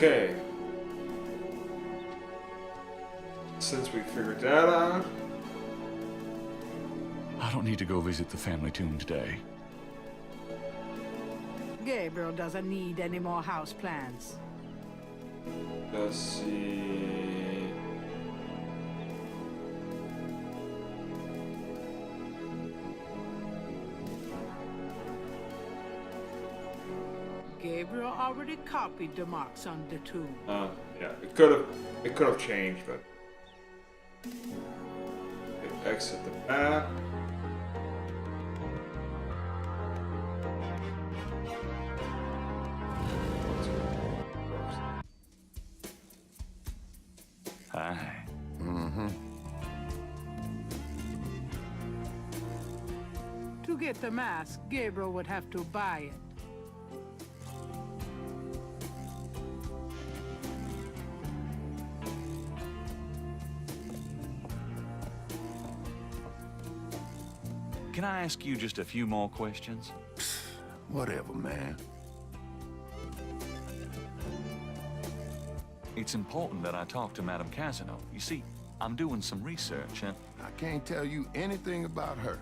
Okay. Since we figured that out. I don't need to go visit the family tomb today. Gabriel doesn't need any more house plans. Let's see. Gabriel already copied the marks on the tomb. Yeah, it could have changed, but okay, exit the map. Hi. To get the mask, Gabriel would have to buy it. Can I ask you just a few more questions? Whatever, man. It's important that I talk to Madame Casino. You see, I'm doing some research and... I can't tell you anything about her.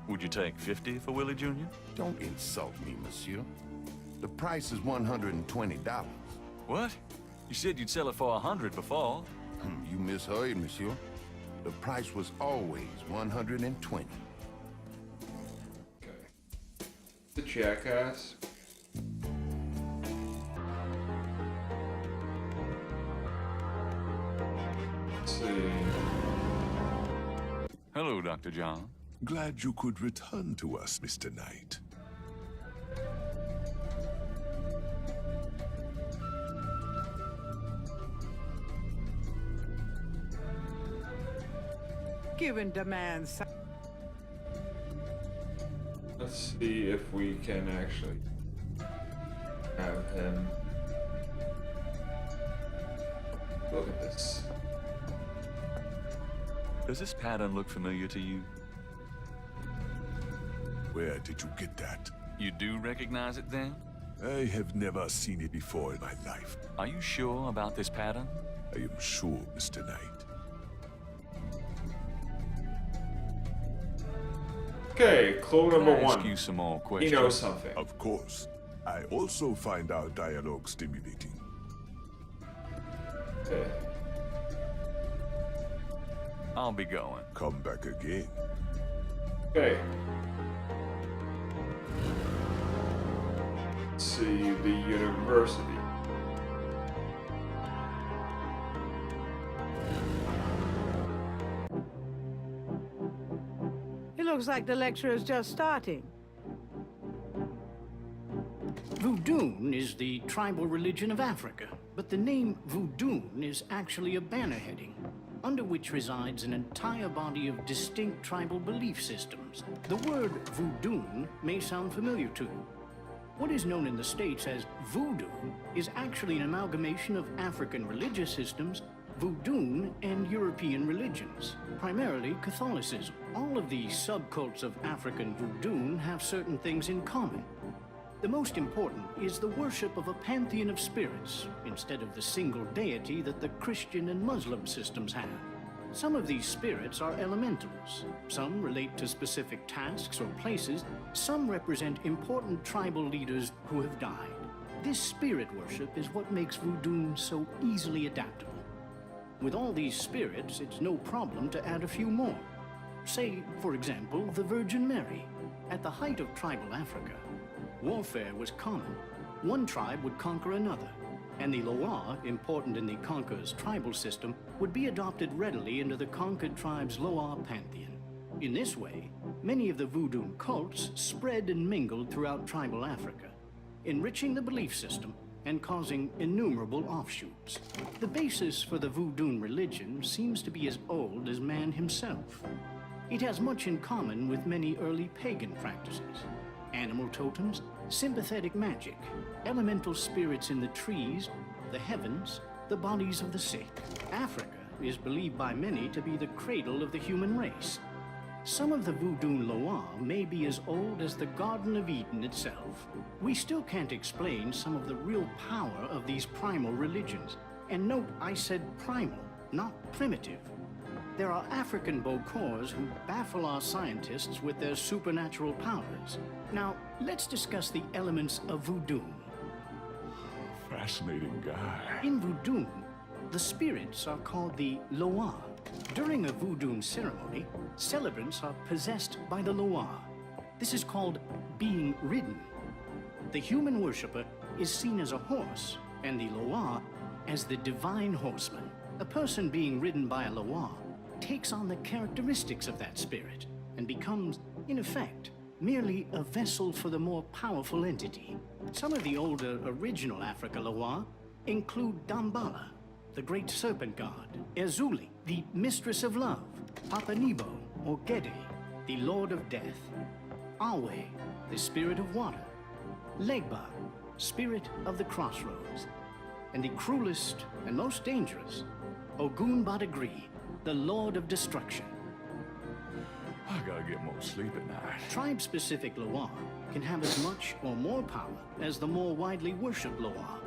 Would you take 50 for Willie Jr.? Don't insult me, monsieur. The price is $120. What? You said you'd sell it for 100 before. You misheard, monsieur. The price was always 120. Okay. The jackass. Let's see. Hello, Dr. John. Glad you could return to us, Mr. Knight. Given demands. Let's see if we can actually have him. Look at this. Does this pattern look familiar to you? Where did you get that? You do recognize it then? I have never seen it before in my life. Are you sure about this pattern? I am sure, Mr. Knight. Okay, clue Can number I ask one. you some more He questions? knows something. Of course. I also find our dialogue stimulating. Okay. I'll be going. Come back again. Okay. Let's see the university. It looks like the lecture is just starting. Voodoo is the tribal religion of Africa, but the name Voodoo is actually a banner heading, under which resides an entire body of distinct tribal belief systems. The word voodoo may sound familiar to you. What is known in the States as voodoo is actually an amalgamation of African religious systems, voodoo, and European religions, primarily Catholicism. All of these subcults of African voodoo have certain things in common. The most important is the worship of a pantheon of spirits, instead of the single deity that the Christian and Muslim systems have. Some of these spirits are elementals. Some relate to specific tasks or places. Some represent important tribal leaders who have died. This spirit worship is what makes voodoo so easily adaptable. With all these spirits, it's no problem to add a few more. Say, for example, the Virgin Mary. At the height of tribal Africa, warfare was common. One tribe would conquer another, and the Loa, important in the conqueror's tribal system, would be adopted readily into the conquered tribe's Loa pantheon. In this way, many of the voodoo cults spread and mingled throughout tribal Africa, enriching the belief system and causing innumerable offshoots. The basis for the voodoo religion seems to be as old as man himself. It has much in common with many early pagan practices: animal totems, sympathetic magic, elemental spirits in the trees, the heavens, the bodies of the sick. Africa is believed by many to be the cradle of the human race. Some of the Voodoo Loa may be as old as the Garden of Eden itself. We still can't explain some of the real power of these primal religions. And note, I said primal, not primitive. There are African Bokors who baffle our scientists with their supernatural powers. Now, let's discuss the elements of voodoo. Fascinating guy. In voodoo, the spirits are called the Loa. During a voodoo ceremony, celebrants are possessed by the Loa. This is called being ridden. The human worshipper is seen as a horse, and the Loa as the divine horseman. A person being ridden by a Loa takes on the characteristics of that spirit and becomes, in effect, merely a vessel for the more powerful entity. Some of the older original Africa Loa include Dambala, the great serpent god, Ezuli, the mistress of love, Papanibo, or Gede, the lord of death, Awe, the spirit of water, Legba, spirit of the crossroads, and the cruelest and most dangerous, Ogun Badagri, the lord of destruction. I gotta get more sleep at night. Tribe-specific Loa can have as much or more power as the more widely worshipped Loa.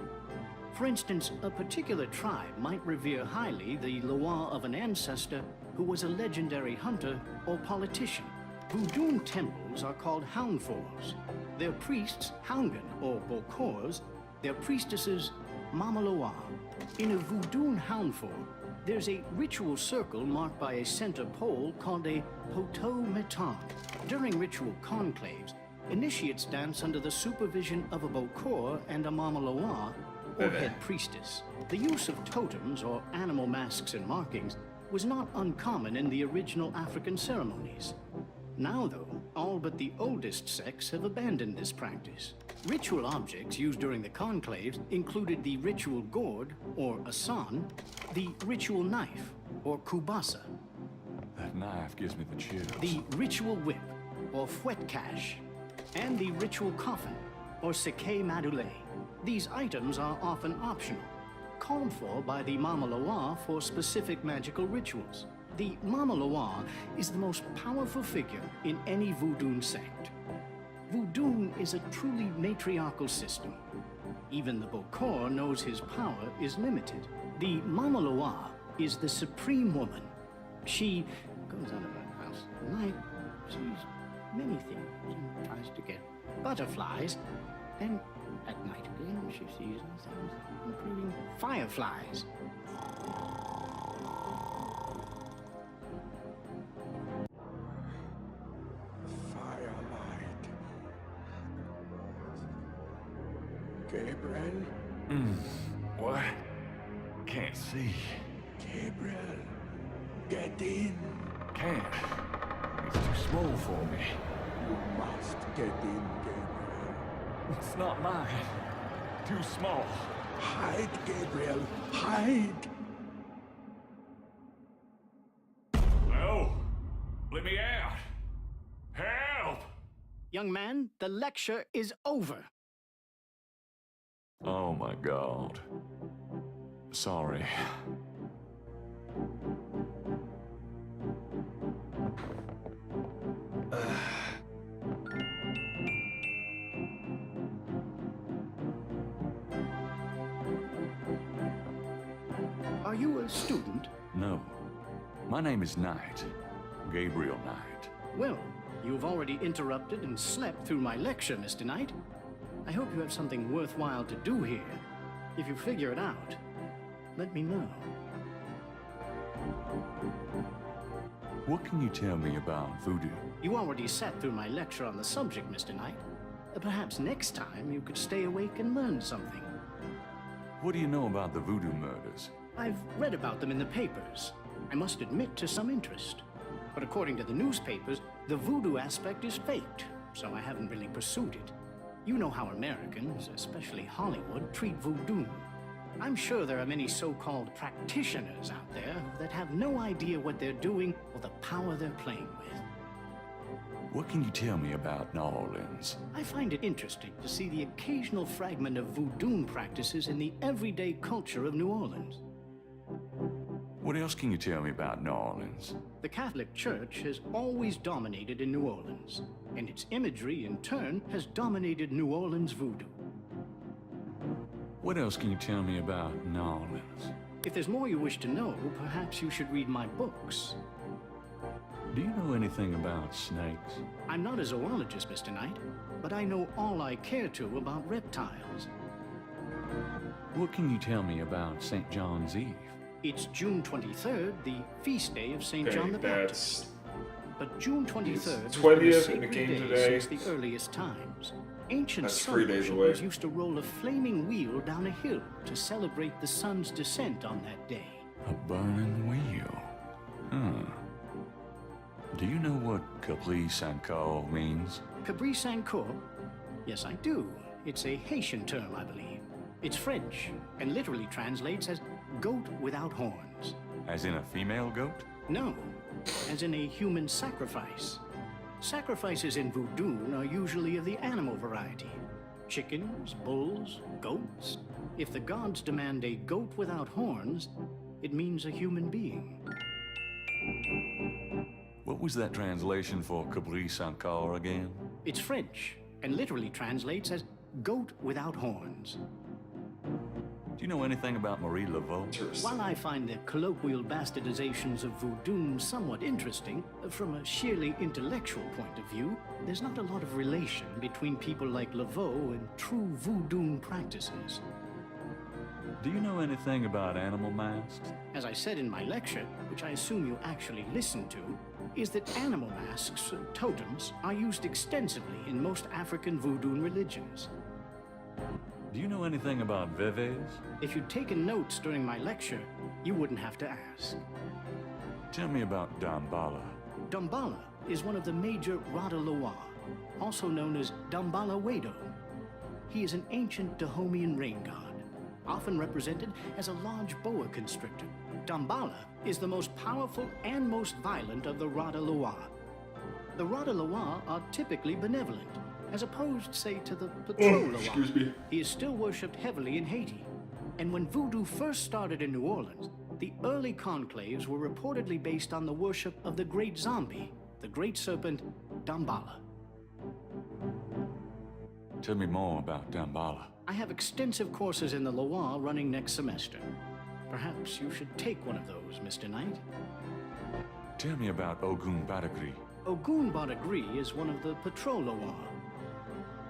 For instance, a particular tribe might revere highly the Loa of an ancestor who was a legendary hunter or politician. Voodoo temples are called Houndfors. Their priests, Houngan or Bokors, their priestesses, Mama Loa. In a Voodoo Houndfor, there's a ritual circle marked by a center pole called a Poto Meton. During ritual conclaves, initiates dance under the supervision of a Bokor and a Mama Loa, or head priestess. The use of totems or animal masks and markings was not uncommon in the original African ceremonies. Now, though, all but the oldest sects have abandoned this practice. Ritual objects used during the conclaves included the ritual gourd, or asan, the ritual knife, or kubasa, That knife gives me the chills. the ritual whip, or fouetcache, and the ritual coffin, or seke madule. These items are often optional, called for by the Mama Loa for specific magical rituals. The Mama Loa is the most powerful figure in any Voodoo sect. Voodoo is a truly matriarchal system. Even the Bokor knows his power is limited. The Mama Loa is the supreme woman. She goes out of her house at night, sees many things, and tries to get butterflies, and at night again she sees other things, including fireflies. Firelight. Gabriel? What? Can't see. Gabriel, get in. Can't. It's too small for me. You must get in, Gabriel. It's not mine. Too small. Hide, Gabriel, hide. No! Let me out! Help! Young man, the lecture is over. Oh my God. Sorry. Are you a student? No. My name is Knight. Gabriel Knight. Well, you've already interrupted and slept through my lecture, Mr. Knight. I hope you have something worthwhile to do here. If you figure it out, let me know. What can you tell me about voodoo? You already sat through my lecture on the subject, Mr. Knight. Perhaps next time you could stay awake and learn something. What do you know about the voodoo murders? I've read about them in the papers. I must admit to some interest. But according to the newspapers, the voodoo aspect is faked, so I haven't really pursued it. You know how Americans, especially Hollywood, treat voodoo. I'm sure there are many so-called practitioners out there that have no idea what they're doing or the power they're playing with. What can you tell me about New Orleans? I find it interesting to see the occasional fragment of voodoo practices in the everyday culture of New Orleans. What else can you tell me about New Orleans? The Catholic Church has always dominated in New Orleans, and its imagery, in turn, has dominated New Orleans voodoo. What else can you tell me about New Orleans? If there's more you wish to know, perhaps you should read my books. Do you know anything about snakes? I'm not a zoologist, Mr. Knight, but I know all I care to about reptiles. What can you tell me about St. John's Eve? It's June 23rd, the feast day of St. Okay, John the Baptist. that's But June 23rd It's has been a 20th in the sacred game day today. since the earliest times. Ancient That's sun 3 days worshippers away. used to roll a flaming wheel down a hill to celebrate the sun's descent on that day. A burning wheel. Huh. Do you know what Capli Sanko means? Cabri Sancourt? Yes, I do. It's a Haitian term, I believe. It's French, and literally translates as goat without horns. As in a female goat? No, as in a human sacrifice. Sacrifices in voodoo are usually of the animal variety. Chickens, bulls, goats. If the gods demand a goat without horns, it means a human being. What was that translation for Capri Sanko again? It's French, and literally translates as goat without horns. Do you know anything about Marie Laveau? While I find the colloquial bastardizations of voodoo somewhat interesting, from a sheerly intellectual point of view, there's not a lot of relation between people like Laveau and true voodoo practices. Do you know anything about animal masks? As I said in my lecture, which I assume you actually listened to, is that animal masks, totems, are used extensively in most African voodoo religions. Do you know anything about Veves? If you'd taken notes during my lecture, you wouldn't have to ask. Tell me about Dambala. Dambala is one of the major Rada Loa, also known as Dambala Wedo. He is an ancient Dahomean rain god, often represented as a large boa constrictor. Dambala is the most powerful and most violent of the Rada Loa. The Rada Loa are typically benevolent, as opposed, say, to the Patrol Loa. excuse me. He is still worshipped heavily in Haiti. And when voodoo first started in New Orleans, the early conclaves were reportedly based on the worship of the great zombie, the great serpent, Dambala. Tell me more about Dambala. I have extensive courses in the Loire running next semester. Perhaps you should take one of those, Mr. Knight. Tell me about Ogun Badagri. Ogun Badagri is one of the Patrol Loire.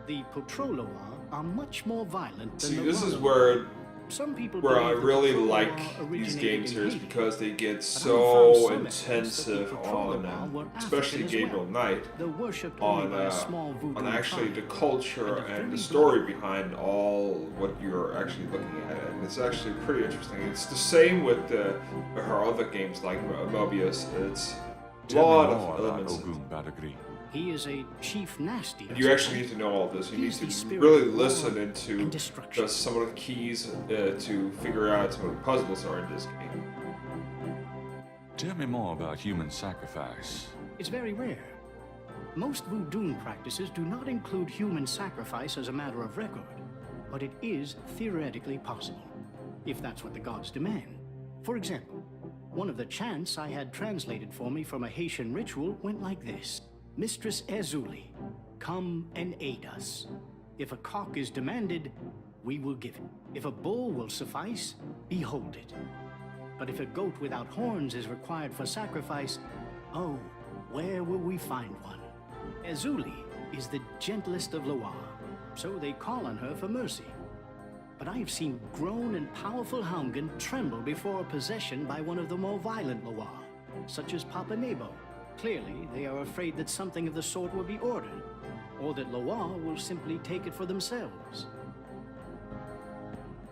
The Patrol Loire are much more violent than See, the this is Rada. where Some people I believe that really the Patrol like Loire these originated games in here is Haiti. because they get But I so found some evidence that the intensive Patrol on, Loire were especially African as Gabriel well. Knight, They're worshipped only by a small voodoo on actually the tribe. culture And and very the story bloody. behind all what you're actually looking at. And it's actually pretty interesting. It's the same with her other games like Mobius. It's a Tell lot me more of about elements. Ogun Badagri. He is a chief nasty. You actually need to know all this. You need He's the to spirit really of war listen into and destruction. just some of the keys to figure out some of the puzzles are in this game. Tell me more about human sacrifice. It's very rare. Most voodoo practices do not include human sacrifice as a matter of record, but it is theoretically possible, if that's what the gods demand. For example, one of the chants I had translated for me from a Haitian ritual went like this. Mistress Ezuli, come and aid us. If a cock is demanded, we will give it. If a bull will suffice, behold it. But if a goat without horns is required for sacrifice, oh, where will we find one? Ezuli is the gentlest of Loire, so they call on her for mercy. But I have seen grown and powerful Houngan tremble before a possession by one of the more violent Loire, such as Papa Nebo. Clearly, they are afraid that something of the sort will be ordered, or that Loire will simply take it for themselves.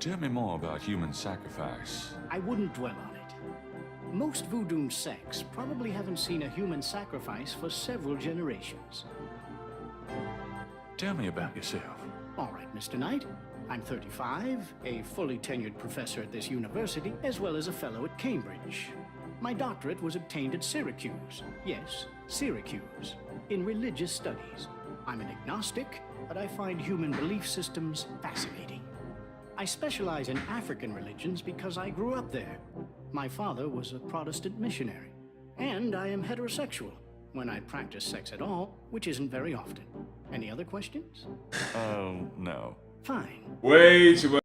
Tell me more about human sacrifice. I wouldn't dwell on it. Most voodoo sects probably haven't seen a human sacrifice for several generations. Tell me about yourself. All right, Mr. Knight. I'm 35, a fully tenured professor at this university, as well as a fellow at Cambridge. My doctorate was obtained at Syracuse. Yes, Syracuse, in religious studies. I'm an agnostic, but I find human belief systems fascinating. I specialize in African religions because I grew up there. My father was a Protestant missionary. And I am heterosexual, when I practice sex at all, which isn't very often. Any other questions? No. Fine. Way too much